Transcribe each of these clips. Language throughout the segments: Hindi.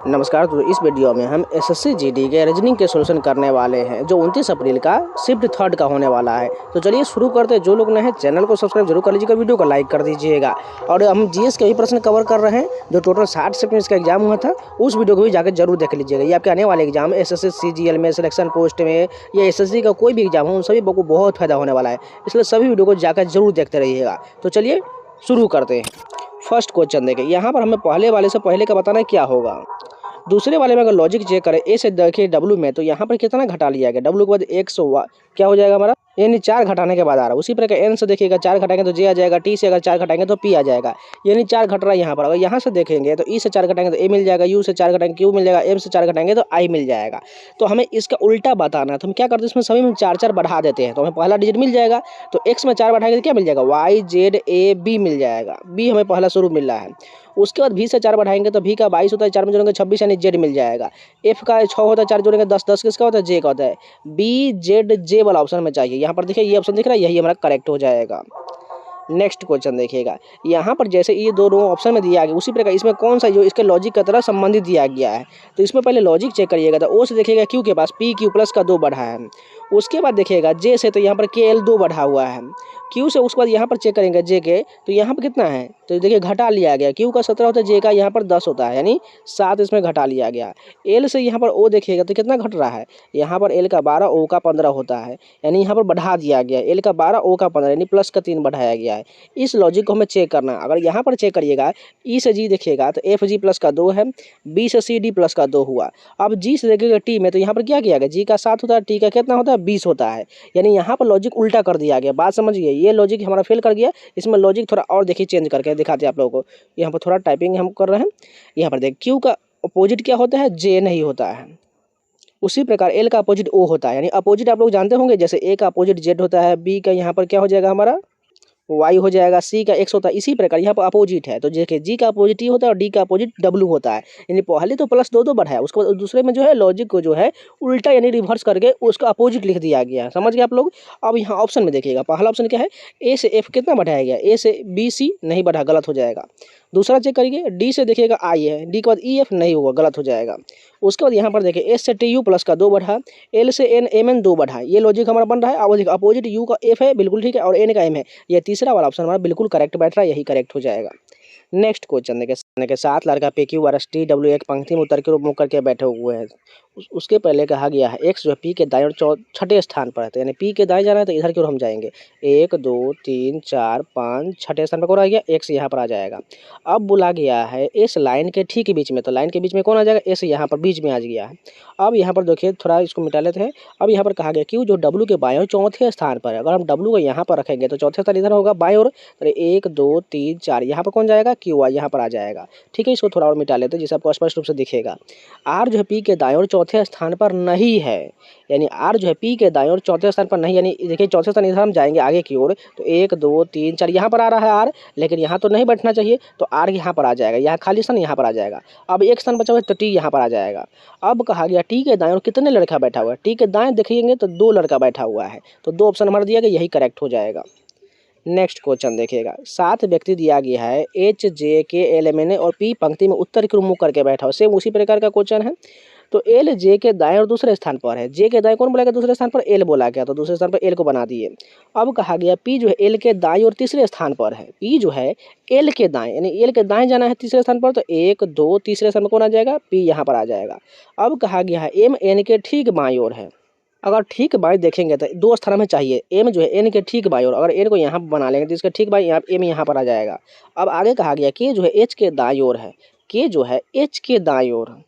नमस्कार दोस्तों, इस वीडियो में हम एसएससी जीडी के रीजनिंग के सॉल्यूशन करने वाले हैं जो 29 अप्रैल का शिफ्ट थर्ड का होने वाला है। तो चलिए शुरू करते हैं। जो लोग नए हैं चैनल को सब्सक्राइब जरूर कर लीजिएगा, वीडियो को लाइक कर दीजिएगा। और हम जीएस के भी प्रश्न कवर कर रहे हैं जो टोटल 60 शिफ्ट में इसका एग्जाम हुआ था, उस वीडियो को भी जाकर जरूर देख लीजिएगा। ये आपके आने वाले एग्जाम एसएससी सीजीएल में, सिलेक्शन पोस्ट में या एसएससी का कोई भी एग्जाम हो, उन सभी को बहुत फायदा होने वाला है, इसलिए सभी वीडियो को जाकर जरूर देखते रहिएगा। तो चलिए शुरू करते हैं। फर्स्ट क्वेश्चन देखें, यहाँ पर हमें पहले वाले से पहले का बताना क्या होगा। दूसरे वाले में अगर लॉजिक चेक करें, ए से देखिए डब्ल्यू में, तो यहाँ पर कितना घटा लिया गया। डब्ल्यू के बाद एक क्या हो जाएगा हमारा, यानी 4 घटाने के बाद आ रहा है। उसी प्रकार एन से देखिएगा 4 घटाएंगे तो जे आ जाएगा, टी से अगर 4 घटाएंगे तो पी आ जाएगा, यानी 4 घट रहा है यहाँ पर। अगर यहाँ से देखेंगे तो ई से 4 घटाएंगे तो ए मिल जाएगा, यू से 4 घटाएंगे क्यू मिल जाएगा, एम से 4 घटाएंगे तो आई मिल जाएगा। तो हमें इसका उल्टा बताना है, तो हम क्या करते हैं, इसमें सभी में 4 बढ़ा देते हैं, तो हमें पहला डिजिट मिल जाएगा। तो एक्स में 4 बढ़ाएंगे तो क्या मिल जाएगा, वाई जेड ए बी मिल जाएगा, बी हमें पहला स्वरूप मिल रहा है। उसके बाद भी से 4 बढ़ाएंगे तो भी का 22 होता है, 4 में जोड़ेंगे 26 यानी जेड मिल जाएगा। एफ का 6 होता है, 4 जोड़ेंगे 10, 10 किसका होता है, जे का होता है। बी जेड जे वाला ऑप्शन में चाहिए। यहाँ पर देखिए ये ऑप्शन दिख रहा है, यही हमारा करेक्ट हो जाएगा। नेक्स्ट क्वेश्चन देखिएगा, यहाँ पर जैसे ये दोनों ऑप्शन में दिया गया, उसी प्रकार इसमें कौन सा जो इसके लॉजिक की तरह संबंधित दिया गया है। तो इसमें पहले लॉजिक चेक करिएगा, तो ओ से देखिएगा क्यू के पास पी क्यू प्लस का 2 बढ़ा है। उसके बाद देखिएगा जे से, तो यहाँ पर के एल 2 बढ़ा हुआ है। क्यू से उसके बाद यहाँ पर चेक करेंगे जे के, तो यहाँ पर कितना है, तो देखिए घटा लिया गया। क्यू का 17 होता है, जे का यहाँ पर 10 होता है, यानी 7 इसमें घटा लिया गया। एल से यहाँ पर ओ देखिएगा तो कितना घट रहा है, यहाँ पर एल का 12 ओ का 15 होता है, यानी यहाँ पर बढ़ा दिया गया। एल का 12 ओ का 15 यानी प्लस का 3 बढ़ाया गया है। इस लॉजिक को हमें चेक करना है। अगर यहाँ पर चेक करिएगा ई से जी देखिएगा तो एफ जी प्लस का 2 है, बी से सी डी प्लस का 2 हुआ। अब जी से देखिएगा टी में, तो यहाँ पर क्या किया गया, जी का 7 होता है, टी का कितना होता है 20 होता है, यानी यहाँ पर लॉजिक उल्टा कर दिया गया। बात समझिए, ये लॉजिक हमारा फेल कर गया। इसमें लॉजिक थोड़ा और देखिए चेंज करके दिखाते हैं आप लोगों को। यहाँ पर थोड़ा टाइपिंग हम कर रहे हैं। यहाँ पर देखिए क्यू का अपोजिट क्या होता है, जे नहीं होता है। उसी प्रकार एल का अपोजिट ओ होता है, यानी अपोजिट आप लोग जानते होंगे, जैसे ए का अपोजिट जेड होता है, बी का यहाँ पर क्या हो जाएगा हमारा वाई हो जाएगा, सी का एक्स होता है। इसी प्रकार यहाँ पर अपोजिट है, तो देखिए जी का अपोजिट ई होता है और डी का अपोजिट डब्ल्यू होता है। यानी पहले तो प्लस 2 बढ़ा है, उसके बाद दूसरे में जो है लॉजिक को जो है उल्टा यानी रिवर्स करके उसका अपोजिट लिख दिया गया है। समझ गए आप लोग। अब यहाँ ऑप्शन में देखिएगा, पहला ऑप्शन क्या है, ए से एफ कितना बढ़ाया गया, ए से बी सी नहीं बढ़ा, गलत हो जाएगा। दूसरा चेक करिए, डी से देखिएगा आई है, डी के बाद ई एफ नहीं होगा, गलत हो जाएगा। उसके बाद यहाँ पर देखिए एस से टी यू प्लस का 2 बढ़ा, एल से एन एम एन 2 बढ़ा, ये लॉजिक हमारा बन रहा है। अब देखिए अपोजिट यू का एफ है, बिल्कुल ठीक है, और एन का एम है। ये तीसरा वाला ऑप्शन हमारा बिल्कुल करेक्ट बैठ रहा है, यही करेक्ट हो जाएगा। नेक्स्ट क्वेश्चन देखिए के 7 लड़का पे Q R S T W एक पंक्ति में उत्तर के रूप मुख करके बैठे हुए हैं। उसके पहले कहा गया है एक्स जो है पी के दाएं और छठे स्थान पर है, तो यानी पी के दाएं जाना है तो इधर की ओर हम जाएंगे। 1 2 3 4 5 छठे स्थान पर कौन आ गया, एक्स यहाँ पर आ जाएगा। अब बोला गया है इस लाइन के ठीक बीच में, तो लाइन के बीच में कौन आ जाएगा, एस यहाँ पर बीच में आ गया है। अब यहाँ पर देखिए थोड़ा इसको मिटा लेते हैं। अब यहाँ पर कहा गया क्यू जो डब्ल्यू के बाएं और चौथे स्थान पर है, अगर हम डब्ल्यू को यहाँ पर रखेंगे तो चौथे स्थान इधर होगा बाएं और, तो 1 2 3 4 यहाँ पर कौन जाएगा, क्यू आई यहाँ पर आ जाएगा। ठीक है, इसको थोड़ा और मिटा लेते हैं जिससे आपको स्पष्ट रूप से दिखेगा। आर जो है पी के दाएं और चौथे स्थान पर नहीं है, यानी आर जो है पी के दाएं और चौथे स्थान पर नहीं, यानी देखिए चौथे स्थान इधर हम जाएंगे आगे की ओर, तो 1 2 3 4 यहाँ पर आ रहा है आर, लेकिन यहाँ तो नहीं बैठना चाहिए, तो आर यहाँ पर आ जाएगा, यहाँ खाली स्थान यहाँ पर आ जाएगा। अब एक स्थान बचा हुआ है तो टी यहाँ पर आ जाएगा। अब कहा गया टी के दाएं और कितने लड़का बैठा हुआ है, टी के दाएं देखेंगे तो 2 लड़का बैठा हुआ है, तो 2 ऑप्शन हमारा दिया गया, यही करेक्ट हो जाएगा। नेक्स्ट क्वेश्चन देखिएगा, 7 व्यक्ति दिया गया है, एच जे के एल एम एन और पी पंक्ति में उत्तर की ओर मुख करके बैठा हो। सेम उसी प्रकार का क्वेश्चन है। तो एल जे के दाएं और दूसरे स्थान पर है, जे के दाएं कौन बोला गया, दूसरे स्थान पर एल बोला गया, तो दूसरे स्थान पर एल को बना दिए। अब कहा गया पी जो है एल के दाएं और तीसरे स्थान पर है, पी जो है एल के दाएं, यानी एल के दाएं जाना है तीसरे स्थान पर, तो 1 2 तीसरे स्थान पर कौन आ जाएगा, पी यहाँ पर आ जाएगा। अब कहा गया है एम एन के ठीक बाईं ओर है, अगर ठीक बाई देखेंगे तो 2 स्थान में चाहिए, एम जो है एन के ठीक बाई और, अगर एन को यहाँ बना लेंगे तो इसके ठीक बाई यहाँ एम यहाँ पर आ जाएगा। अब आगे कहा गया के जो है एच के दाईं ओर है, के जो है एच के दाईं ओर,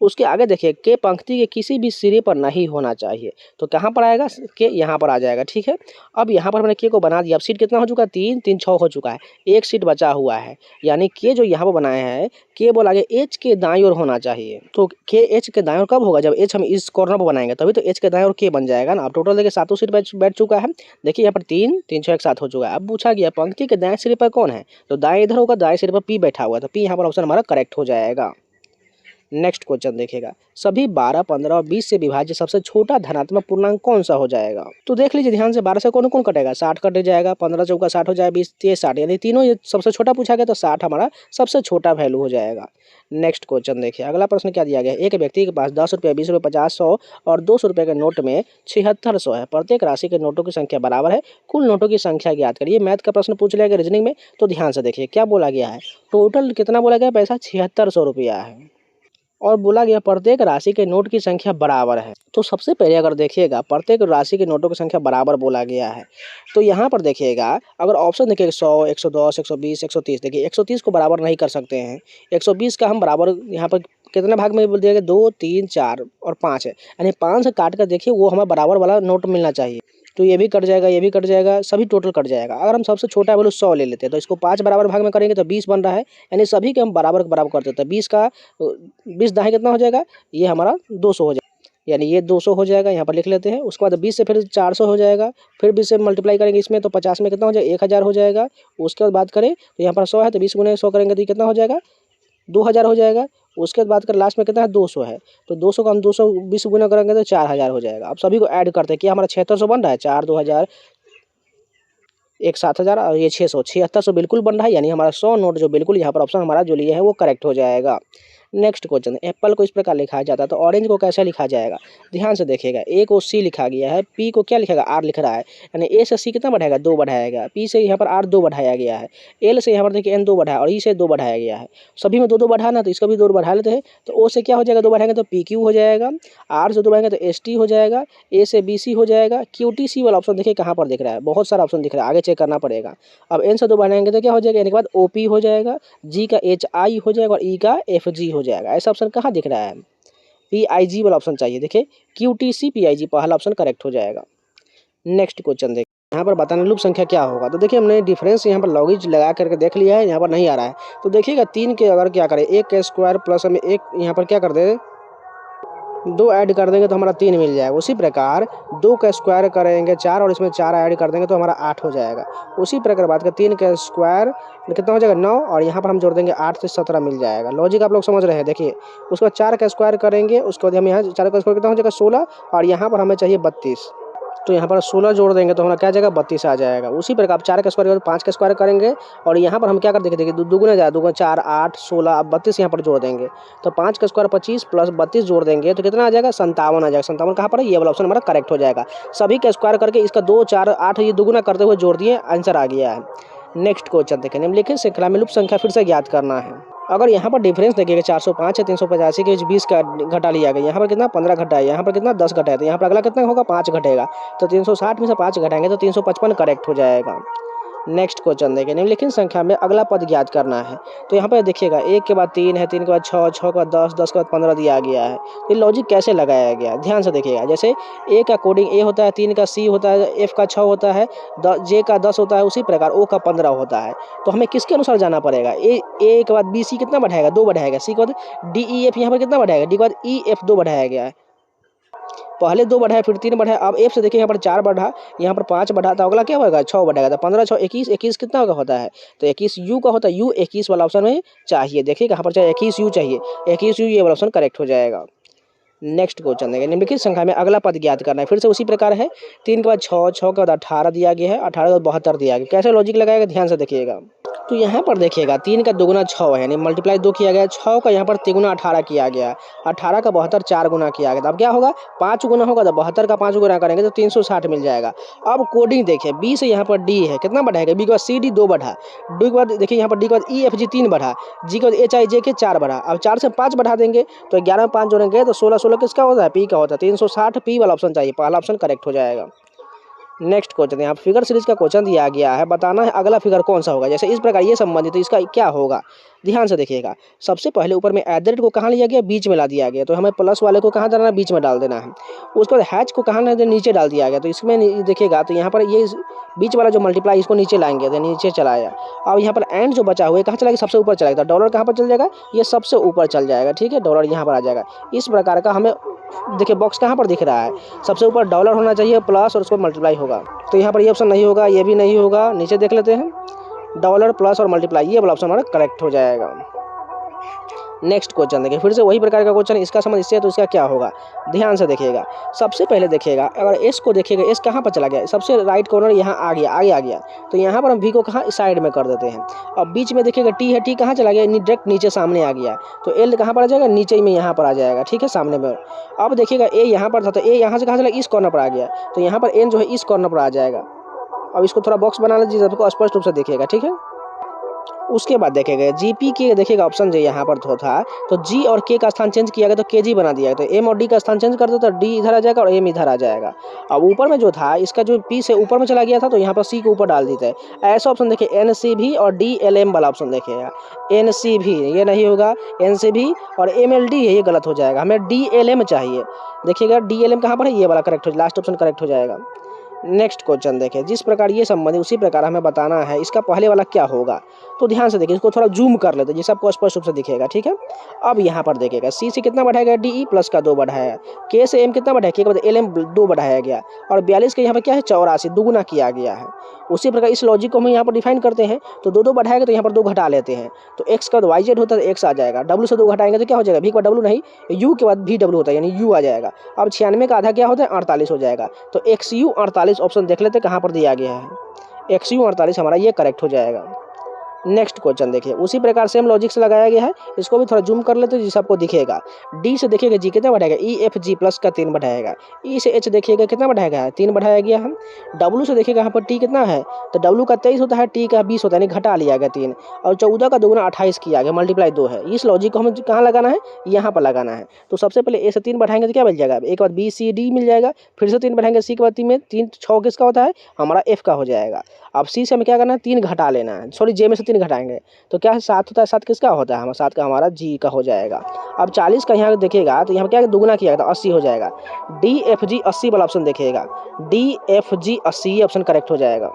उसके आगे देखिए के पंक्ति के किसी भी सिरे पर नहीं होना चाहिए, तो कहाँ पर आएगा, के यहाँ पर आ जाएगा। ठीक है, अब यहाँ पर मैंने के को बना दिया। अब सीट कितना हो चुका है, 3 3 6 हो चुका है, एक सीट बचा हुआ है, यानी के जो यहाँ पर बनाया है के बोला गया एच के दाईं ओर होना चाहिए। तो के एच के दाईं ओर कब होगा, जब एच हम इस कॉर्नर पर बनाएंगे तभी तो एच के दाईं ओर के बन जाएगा ना। अब टोटल देखिए 7 सीट बैठ चुका है। देखिए यहाँ पर 3 3 6 एक साथ हो चुका है। अब पूछा गया पंक्ति के दाएं सिरे पर कौन है, तो दाएं इधर होगा, दाएं सिरे पर पी बैठा हुआ है, तो पी यहाँ पर ऑप्शन हमारा करेक्ट हो जाएगा। नेक्स्ट क्वेश्चन देखिएगा, सभी 12, 15 और 20 से विभाज्य सबसे छोटा धनात्मक पूर्णांक कौन सा हो जाएगा। तो देख लीजिए ध्यान से, 12 से कौन कौन कटेगा, 60 कट जाएगा, 15 चौका 60 हो जाएगा, 20 3 60, यानी तीनों ये सबसे छोटा पूछा गया तो 60 हमारा सबसे छोटा वैल्यू हो जाएगा। नेक्स्ट क्वेश्चन देखिए, अगला प्रश्न क्या दिया गया है, एक व्यक्ति के पास 10 रुपये, 20 रुपये, 50, 100 और 200 रुपये के नोट में 7600 है। प्रत्येक राशि के नोटों की संख्या बराबर है, कुल नोटों की संख्या ज्ञात करिए। मैथ का प्रश्न पूछ लिया गया रीजनिंग में, तो ध्यान से देखिए क्या बोला गया है। टोटल कितना बोला गया, पैसा 7600 रुपया है और बोला गया प्रत्येक राशि के नोट की संख्या बराबर है। तो सबसे पहले अगर देखिएगा प्रत्येक राशि के नोटों की संख्या बराबर बोला गया है, तो यहाँ पर देखिएगा अगर ऑप्शन देखिएगा 100, 110, 120, 130, देखिए 130 को बराबर नहीं कर सकते हैं। 120 का हम बराबर यहाँ पर कितने भाग में बोल दिया गया, 2, 3, 4 और 5 है, यानी 5 से काट कर देखिए वो हमें बराबर वाला नोट मिलना चाहिए। तो ये भी कट जाएगा, ये भी कट जाएगा, सभी टोटल कट जाएगा। अगर हम सबसे छोटा वैल्यू 100 ले लेते हैं तो इसको 5 बराबर भाग में करेंगे तो 20 बन रहा है, यानी सभी के हम बराबर कर देते हैं। 20 का 20 दाएँ कितना हो जाएगा, ये हमारा 200 हो जाएगा, यानी ये 200 हो जाएगा, यहाँ पर लिख लेते हैं। उसके बाद 20 से फिर 400 हो जाएगा, फिर 20 से मल्टीप्लाई करेंगे इसमें तो 50 में कितना हो जाएगा, 1000 हो जाएगा। उसके बाद बात करें तो यहाँ पर 100 है तो 20 गुने 100 करेंगे तो ये कितना हो जाएगा, 2000 हो जाएगा। उसके बाद बात करें लास्ट में कितना है, 200 है, तो 200 का हम 220 गुना करेंगे तो 4000 हो जाएगा। अब सभी को ऐड करते हैं कि हमारा 7600 बन रहा है, 4 2000 एक 7000 और ये 600, 7600 बिल्कुल बन रहा है, यानी हमारा 100 नोट जो बिल्कुल यहाँ पर ऑप्शन हमारा जो लिए है वो करेक्ट हो जाएगा। नेक्स्ट क्वेश्चन, एप्पल को इस प्रकार लिखा जाता है तो ऑरेंज को कैसे लिखा जाएगा। ध्यान से देखिएगा, ए को सी लिखा गया है, पी को क्या लिखेगा, आर लिख रहा है, यानी ए से सी कितना बढ़ाएगा, 2 बढ़ाएगा, पी से यहाँ पर आर 2 बढ़ाया गया है, एल से यहाँ पर देखिए एन 2 बढ़ाया और ई से 2 बढ़ाया गया है। सभी में 2 2 बढ़ाना, तो इसका भी 2 बढ़ा लेते हैं। तो ओ से क्या हो जाएगा, 2 बढ़ाएंगे तो पी क्यू हो जाएगा, आर से 2 बढ़ाएंगे तो एस टी हो जाएगा, ए से बी सी हो जाएगा, क्यू टी सी वाला ऑप्शन देखिए कहाँ पर दिख रहा है, बहुत सारा ऑप्शन दिख रहा है, आगे चेक करना पड़ेगा। अब एन से 2 बढ़ाएंगे तो क्या हो जाएगा, एन के बाद ओ पी हो जाएगा, जी का एच आई हो जाएगा और ई का एफ जी हो जाएगा। ऐसा ऑप्शन कहाँ दिख रहा है, पी आई जी वाला ऑप्शन चाहिए, देखिए Q T C P I G पहला ऑप्शन करेक्ट हो जाएगा। नेक्स्ट क्वेश्चन देखिए, यहाँ पर बताने लूप संख्या क्या होगा। तो देखिए हमने डिफरेंस यहाँ पर लॉगिज लगा करके देख लिया है, यहाँ पर नहीं आ रहा है। तो देखिएगा 3 के अगर क्या करें, 1 का स्क्वायर प्लस हम 1 यहाँ पर क्या कर दें, 2 ऐड कर देंगे तो हमारा 3 मिल जाएगा। उसी प्रकार 2 का स्क्वायर करेंगे 4 और इसमें 4 ऐड कर देंगे तो हमारा 8 हो जाएगा। उसी प्रकार बात करें 3 का स्क्वायर कितना हो जाएगा, 9 और यहाँ पर हम जोड़ देंगे 8 से 17 मिल जाएगा। लॉजिक आप लोग समझ रहे हैं। देखिए उसके बाद 4 का स्क्वायर करेंगे, उसके बाद हम यहाँ 4 का स्क्वायर कितना हो जाएगा, 16 और यहाँ पर हमें चाहिए 32, तो यहाँ पर 16 जोड़ देंगे तो हमारा क्या जाएगा, 32 आ जाएगा। उसी प्रकार आप 4 का स्क्वायर 5 का स्क्वायर करेंगे और यहाँ पर हम क्या कर देंगे, देखिए दुगुना जाए, दुगुना 4 8 16, अब 32 यहाँ पर जोड़ देंगे तो 5 का स्क्वायर 25 प्लस 32 जोड़ देंगे तो कितना आ जाएगा, 57 आ जाएगा। 57 कहाँ पर है, ये वाला ऑप्शन हमारा करेक्ट हो जाएगा। सभी का स्क्वायर करके इसका 2 4 8 ये दुगुना करते हुए जोड़ दिए, आंसर आ गया है। नेक्स्ट क्वेश्चन देखें, निम्नलिखित श्रृंखला में लूप संख्या फिर से ज्ञात करना है। अगर यहाँ पर डिफरेंस देखिएगा 405 है 385 के 20 का घटा लिया गया, यहाँ पर कितना 15 घटा है, यहाँ पर कितना 10 घटा है, तो यहाँ पर अगला कितना होगा, 5 घटेगा, तो 360 में से 5 घटाएंगे तो 355 करेक्ट हो जाएगा। नेक्स्ट क्वेश्चन देखें, निम्नलिखित संख्या में अगला पद ज्ञात करना है। तो यहाँ पर देखिएगा 1 के बाद 3 है, 3 के बाद 6, 6 के बाद 10, 10 के बाद 15 दिया गया है। ये लॉजिक कैसे लगाया गया, ध्यान से देखिएगा। जैसे ए का कोडिंग ए होता है, 3 का सी होता है, एफ का 6 होता है, जे का 10 होता है, उसी प्रकार ओ का 15 होता है। तो हमें किसके अनुसार जाना पड़ेगा, ए के बाद बी सी कितना बढ़ाएगा, 2 बढ़ाएगा, सी के बाद डी ई एफ यहाँ पर कितना बढ़ाएगा, डी के बाद ई एफ 2 बढ़ाया गया है, पहले 2 बढ़ाया फिर 3 बढ़ाया, अब एफ से देखिए यहाँ पर 4 बढ़ा, यहाँ पर 5 बढ़ा, तो अगला क्या होगा, 6 बढ़ाएगा, तो 15 6 21, 21 कितना का होता है, तो 21 यू का होता है, यू 21 वाला ऑप्शन में चाहिए। देखिए यहाँ पर चाहे 21 यू चाहिए, 21 यू ये वाला ऑप्शन करेक्ट हो जाएगा। नेक्स्ट क्वेश्चन देंगे, निम्नलिखित संख्या में अगला पद ज्ञात करना है। फिर से उसी प्रकार है, 3 के बाद 6, 6 के बाद 18 दिया गया है, 18 के बाद 72 दिया गया। कैसे लॉजिक लगाएगा, ध्यान से देखिएगा। तो यहाँ पर देखिएगा 3 का दुगुना 6 है, यानी मल्टीप्लाई 2 किया गया, 6 का यहाँ पर 3 गुना 18 किया गया, 18 का 72 4 गुना किया गया। तो अब क्या होगा, 5 गुना होगा, तो 72 का 5 गुना करेंगे तो 360 मिल जाएगा। अब कोडिंग देखिए, बी से यहाँ पर डी है, कितना बढ़ाएगा, बी के बाद सी डी 2 बढ़ा, डी के बाद देखिए यहाँ पर डी के बाद ई एफ जी 3 बढ़ा, जी के बाद एच आई जे के 4 बढ़ा। अब 4 से 5 बढ़ा देंगे तो 11 में 5 जोड़ेंगे तो 16 16 किसका होता है, पी का होता है, 360 पी वाला ऑप्शन चाहिए, पहला ऑप्शन करेक्ट हो जाएगा। नेक्स्ट क्वेश्चन, यहाँ फिगर सीरीज का क्वेश्चन दिया गया है, बताना है अगला फिगर कौन सा होगा। जैसे इस प्रकार ये संबंधित, तो इसका क्या होगा, ध्यान से देखिएगा। सबसे पहले ऊपर में एट द रेट को कहाँ लिया गया, बीच में ला दिया गया, तो हमें प्लस वाले को कहाँ डालना है, बीच में डाल देना है। उसके बाद हैच को कहाँ नीचे डाल दिया गया, तो इसमें देखिएगा तो यहाँ पर ये बीच वाला जो मल्टीप्लाई इसको नीचे लाएंगे तो नीचे चलाया। अब यहाँ पर एंड जो बचा हुआ है कहाँ चलाएगा, सबसे ऊपर चलाएगा, तो डॉलर कहाँ पर चल जाएगा, ये सबसे ऊपर चल जाएगा, ठीक है, डॉलर यहाँ पर आ जाएगा। इस प्रकार का हमें देखिए बॉक्स कहाँ पर दिख रहा है, सबसे ऊपर डॉलर होना चाहिए प्लस और उसको मल्टीप्लाई होगा, तो यहाँ पर ये ऑप्शन नहीं होगा, ये भी नहीं होगा। नीचे देख लेते हैं, डॉलर प्लस और मल्टीप्लाई, ये वाला ऑप्शन हमारा करेक्ट हो जाएगा। नेक्स्ट क्वेश्चन देखिए, फिर से वही प्रकार का क्वेश्चन, इसका समझ इससे है तो इसका क्या होगा, ध्यान से देखिएगा। सबसे पहले देखिएगा, अगर एस को देखिएगा, एस कहाँ पर चला गया, सबसे राइट कॉर्नर यहाँ आ गया, आगे आ गया, तो यहाँ पर हम वी को कहाँ साइड में कर देते हैं। अब बीच में देखिएगा टी है, टी कहाँ चला गया, डायरेक्ट नीचे सामने आ गया, तो एल कहाँ पर आ जाएगा, नीचे में यहाँ पर आ जाएगा, ठीक है, सामने में। अब देखिएगा ए यहाँ पर था, तो ए यहाँ से कहाँ चला, इस कॉर्नर पर आ गया, तो यहाँ पर एन जो है इस कॉर्नर पर आ जाएगा। अब इसको थोड़ा बॉक्स बना लीजिए, सबको स्पष्ट रूप से देखिएगा, ठीक है। उसके बाद देखेगा जीपी के, देखिएगा ऑप्शन जो यहाँ पर था, तो जी और के का स्थान चेंज किया गया, तो के जी बना दिया गया, तो एम और डी का स्थान चेंज कर दो, तो डी इधर आ जाएगा और एम इधर आ जाएगा। अब ऊपर में जो था, इसका जो पी से ऊपर में चला गया था, तो यहाँ पर सी को ऊपर डाल देते हैं। ऐसा ऑप्शन देखिए एन सी भी और डी एल एम वाला ऑप्शन देखिएगा, एन सी भी ये नहीं होगा, एन सी भी और एम एल डी ये गलत हो जाएगा, हमें डी एल एम चाहिए। देखिएगा डी एल एम कहाँ पर है, ये वाला करेक्ट हो, लास्ट ऑप्शन करेक्ट हो जाएगा। नेक्स्ट क्वेश्चन देखें, जिस प्रकार ये संबंधी उसी प्रकार हमें बताना है इसका पहले वाला क्या होगा, तो ध्यान से देखिए, इसको थोड़ा जूम कर लेते हैं जिससे आपको स्पष्ट रूप से दिखेगा, ठीक है। अब यहाँ पर देखिएगा सी से कितना बढ़ाया डी ई प्लस का 2 बढ़ाया, के से एम कितना बढ़ाया, के के बाद एल एम 2 बढ़ाया गया, और 42 का यहाँ पर क्या है 84 दुगुना किया गया है। उसी प्रकार इस लॉजिक को हम यहाँ पर डिफाइन करते हैं, तो 2 बढ़ाएगा तो यहाँ पर 2 घटा लेते हैं, तो एक्स का वाई जेड होता है, एक्स आ जाएगा, डब्ल्यू से 2 घटाएंगे तो क्या हो जाएगा, भी का डब्ल्यू नहीं, यू के बाद भी डब्ल्यू होता है, यानी यू आ जाएगा। अब 96 का आधा क्या होता है 48 हो जाएगा, तो एक्स यू 48 ऑप्शन देख लेते कहाँ पर दिया गया है, एक्स यू 48 हमारा ये करेक्ट हो जाएगा। नेक्स्ट क्वेश्चन देखिए, उसी प्रकार सेम लॉजिक से लगाया गया है, इसको भी थोड़ा जूम कर लेते हैं जिससे आपको दिखेगा। डी से देखिएगा जी कितना बढ़ाएगा, ई एफ जी प्लस का 3 बढ़ाएगा, ई से एच देखिएगा कितना बढ़ाएगा 3 बढ़ाया गया है। डब्ल्यू से देखिएगा यहाँ पर टी कितना है, तो डब्ल्यू का 23 होता है, टी का 20 होता है, यानी घटा लिया गया 3, और 14 का दुगुना 28 किया गया, मल्टीप्लाई 2 है। इस लॉजिक को हमें कहाँ लगाना है, यहाँ पर लगाना है। तो सबसे पहले ए से 3 बढ़ाएंगे तो क्या मिल जाएगा, एक बाद बी सी डी मिल जाएगा, फिर से 3 बढ़ाएंगे सी के बाद 3 में 3 6 किसका होता है, हमारा एफ का हो जाएगा। अब सी से हमें क्या करना है 3 घटा लेना है, सॉरी जे में से 3 घटाएंगे तो क्या है 7 होता है, 7 किसका होता है, 7 का हमारा जी का हो जाएगा। अब 40 का यहाँ देखिएगा तो यहाँ क्या दुगुना किया गया तो 80 हो जाएगा, डी एफ जी 80 वाला ऑप्शन देखिएगा, D F G 80 option correct हो जाएगा।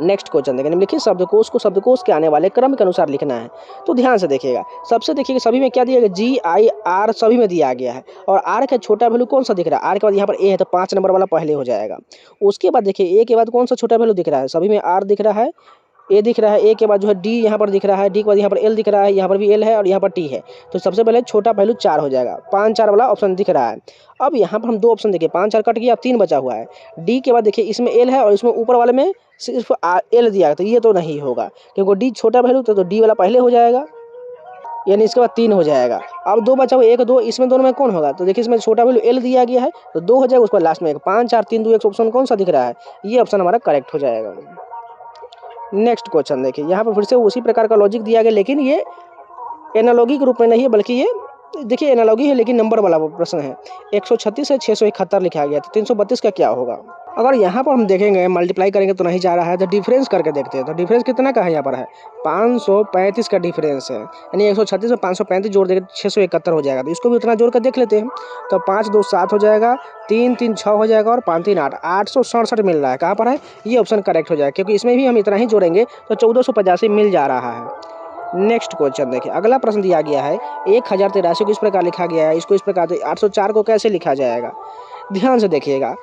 नेक्स्ट क्वेश्चन देखें, निम्नलिखित शब्दकोश को शब्दकोश के आने वाले क्रम के अनुसार लिखना है, तो ध्यान से देखिएगा। सबसे देखिएगा सभी में क्या दिया गया, जी आई आर सभी में दिया गया है, और आर का छोटा वैल्यू कौन सा दिख रहा है, आर के बाद यहाँ पर ए है तो 5 नंबर वाला पहले हो जाएगा। उसके बाद देखिए ए के बाद कौन सा छोटा वैल्यू दिख रहा है, सभी में आर दिख रहा है, ए दिख रहा है, ए के बाद जो है डी यहाँ पर दिख रहा है, डी के बाद यहाँ पर एल दिख रहा है, यहाँ पर भी एल है और यहाँ पर टी है, तो सबसे पहले छोटा वैल्यू 4 हो जाएगा, 5 4 वाला ऑप्शन दिख रहा है। अब यहाँ पर हम 2 ऑप्शन देखिए, 5 4 कट गया, अब 3 बचा हुआ है, डी के बाद देखिए इसमें एल है और इसमें ऊपर वाले में सिर्फ एल दिया, तो ये तो नहीं होगा क्योंकि डी छोटा वैल्यू तो डी वाला पहले हो जाएगा, यानी इसके बाद 3 हो जाएगा। अब 2 बचा हुआ, 1 2, इसमें दोनों में कौन होगा, तो देखिए इसमें छोटा वैल्यू एल दिया गया है तो 2 हो जाएगा, उसके बाद लास्ट में 5 4 3 2 1 ऑप्शन कौन सा दिख रहा है, ये ऑप्शन हमारा करेक्ट हो जाएगा। नेक्स्ट क्वेश्चन देखिए, यहाँ पर फिर से उसी प्रकार का लॉजिक दिया गया, लेकिन ये एनालॉगी के रूप में नहीं है, बल्कि ये देखिए एनालॉगी है लेकिन नंबर वाला प्रश्न है। 136 से 671 लिखा गया, तो 332 का क्या होगा। अगर यहाँ पर हम देखेंगे मल्टीप्लाई करेंगे तो नहीं जा रहा है, तो डिफरेंस करके देखते हैं, तो डिफरेंस कितना का है, यहाँ पर है 535 का डिफरेंस है, यानी 136 में 535 जोड़ देंगे 671 हो जाएगा, तो इसको भी उतना जोड़ कर देख लेते हैं। तो 5 2 7 हो जाएगा, 3 3 6 हो जाएगा और 5 3 8 867 मिल रहा है, कहाँ पर है, ये ऑप्शन करेक्ट हो जाएगा, क्योंकि इसमें भी हम इतना ही जोड़ेंगे तो 1485 मिल जा रहा है। नेक्स्ट क्वेश्चन देखिए, अगला प्रश्न दिया गया है 1083 को इस प्रकार लिखा गया है, इसको इस प्रकार, तो 804 को कैसे लिखा जाएगा, ध्यान से देखिएगा।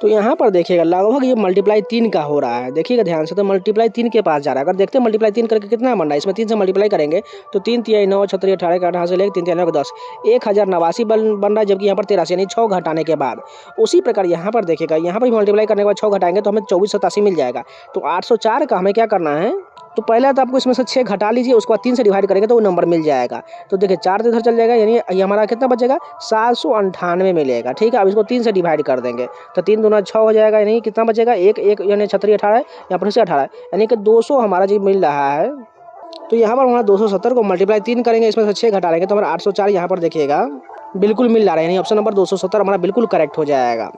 तो यहाँ पर देखिएगा लगभग ये मल्टीप्लाई 3 का हो रहा है, देखिएगा ध्यान से, तो मल्टीप्लाई 3 के पास जा रहा है। अगर देखते हैं मल्टीप्लाई 3 करके कितना बन रहा है, इसमें 3 से मल्टीप्लाई करेंगे तो 3 3 9 6 3 18 का 18 से लेकर 3 3 9 10 1089 बन रहा है, जबकि यहाँ पर 83 यानी 6 घटाने के बाद। उसी प्रकार यहाँ पर देखिएगा, यहाँ पर मल्टीप्लाई करने के बाद 6 घटाएंगे तो हमें 2487 मिल जाएगा। तो 804 का हमें क्या करना है, तो पहले तो आपको इसमें से 6 घटा लीजिए, उसके बाद 3 से डिवाइड करेंगे तो वो नंबर मिल जाएगा। तो देखिए 4 तो इधर चल जाएगा, यानी ये हमारा कितना बचेगा 798 मिलेगा, ठीक है। अब इसको 3 से डिवाइड कर देंगे तो 3 दूना 6 हो जाएगा, यानी कितना बचेगा 1 1 यानी 36 18 यहाँ पर से 18, यानी कि 200 हमारा जी मिल रहा है। तो यहाँ पर हमारा 270 को मल्टीप्लाई 3 करेंगे, इसमें से 6 घटा लेंगे तो हमारा 804 यहाँ पर देखिएगा बिल्कुल मिल रहा है, यानी ऑप्शन नंबर 270 हमारा बिल्कुल करेक्ट हो जाएगा।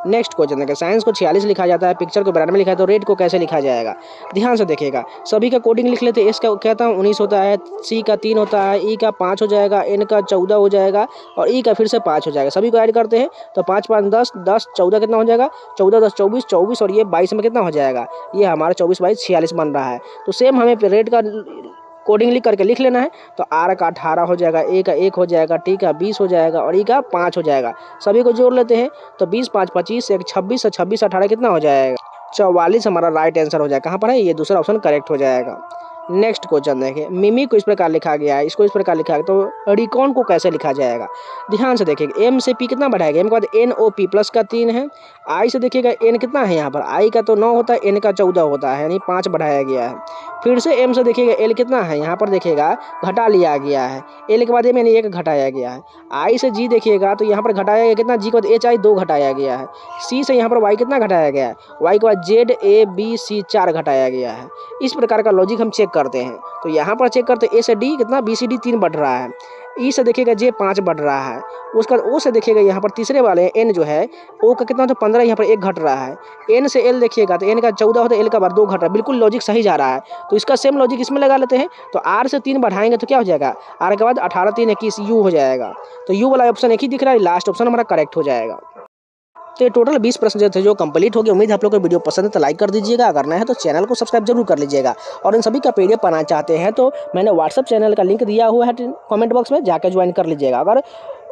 नेक्स्ट क्वेश्चन देखिए, साइंस को 46 लिखा जाता है, पिक्चर को 92 लिखा है, तो रेट को कैसे लिखा जाएगा, ध्यान से देखिएगा। सभी का कोडिंग लिख लेते हैं, एस का कहता हूँ 19 होता है, सी का 3 होता है, ई का 5 हो जाएगा, एन का 14 हो जाएगा और ई का फिर से 5 हो जाएगा। सभी को ऐड करते हैं तो 5 5 10 10 14 कितना हो जाएगा, 14 10 24 24 और ये 22 में कितना हो जाएगा, ये हमारा 24 22 46 बन रहा है। तो सेम हमें रेट का कोडिंग लिख करके लिख लेना है, तो आर का 18 हो जाएगा, ए का 1 हो जाएगा, टी का 20 हो जाएगा और ई का 5 हो जाएगा। सभी को जोड़ लेते हैं तो 20 5 25 1 26 और 26 18 कितना हो जाएगा 44 हमारा राइट आंसर हो जाएगा। कहाँ पर है, ये दूसरा ऑप्शन करेक्ट हो जाएगा। नेक्स्ट क्वेश्चन देखिए, मिमी को इस प्रकार लिखा गया है, इसको इस प्रकार लिखा है, तो रिकॉन को कैसे लिखा जाएगा? ध्यान से देखिएगा, एम से पी कितना बढ़ाएगा, एम के बाद एन ओ पी प्लस का 3 है, आई से देखिएगा एन कितना है यहाँ पर, आई का तो 9 होता है, एन का 14 होता है, यानी 5 बढ़ाया गया है। फिर से एम से देखिएगा एल कितना है, यहाँ पर देखिएगा घटा लिया गया है, एल के बाद एम यानी 1 घटाया गया है। आई से जी देखिएगा तो यहाँ पर घटाया गया कितना, जी के बाद एच आई 2 घटाया गया है। सी से यहाँ पर वाई कितना घटाया गया है, वाई के बाद जेड ए बी सी 4 घटाया गया है। इस प्रकार का लॉजिक हम चेक करते हैं। तो यहाँ पर चेक करते ए से डी कितना, बी सी डी 3 बढ़ रहा है, ई से देखिएगा जे 5 बढ़ रहा है, उसका ओ से देखिएगा यहाँ पर तीसरे वाले एन जो है ओ का कितना तो 15, यहाँ पर 1 घट रहा है। एन से एल देखिएगा तो एन का 14 होता है, एल का बार 2 घट रहा है, बिल्कुल लॉजिक सही जा रहा है। तो इसका सेम लॉजिक इसमें लगा लेते हैं। तो आर से 3 बढ़ाएंगे तो क्या हो जाएगा, आर के बाद 18 3 21 यू हो जाएगा। तो यू वाला ऑप्शन एक ही दिख रहा है, लास्ट ऑप्शन हमारा करेक्ट हो जाएगा। तो ये टोटल 20 प्रश्न जो थे जो कंप्लीट हो गए। उम्मीद है आप लोग को वीडियो पसंद है तो लाइक कर दीजिएगा, अगर नया है तो चैनल को सब्सक्राइब जरूर कर लीजिएगा। और इन सभी का पीडीएफ पाना चाहते हैं तो मैंने व्हाट्सअप चैनल का लिंक दिया हुआ है कमेंट बॉक्स में, जाकर ज्वाइन कर लीजिएगा। अगर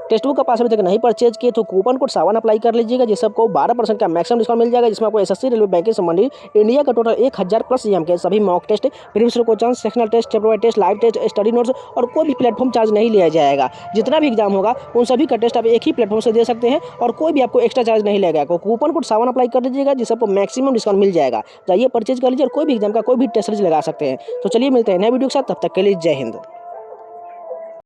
टेक्स्ट बुक का पास अभी तक नहीं परचेज किए तो कूपन कोड 7 अप्लाई कर लीजिएगा, जिससे आपको 12% का मैक्सिमम डिस्काउंट मिल जाएगा, जिसमें आपको एसएससी रेलवे बैंकिंग संबंधित इंडिया का टोटल 1000 प्लस एग्जाम के सभी mock test, previous question, sectional test, chapter wise test, live test, study notes और कोई भी प्लेटफॉर्म चार्ज नहीं लिया जाएगा। जितना भी एग्जाम होगा उन सभी का टेस्ट आप एक ही प्लेटफॉर्म से दे सकते हैं और कोई भी आपको एक्स्ट्रा चार्ज नहीं लगेगा। कूपन कोड 7 अप्लाई कर दीजिएगा, जिससे आपको मैक्सिमम डिस्काउंट मिल जाएगा। जाइए परचेज कर लीजिए और कोई भी एग्जाम का कोई भी टेस्ट लगा सकते हैं। तो चलिए मिलते हैं नए वीडियो के साथ, तब तक के लिए जय हिंद।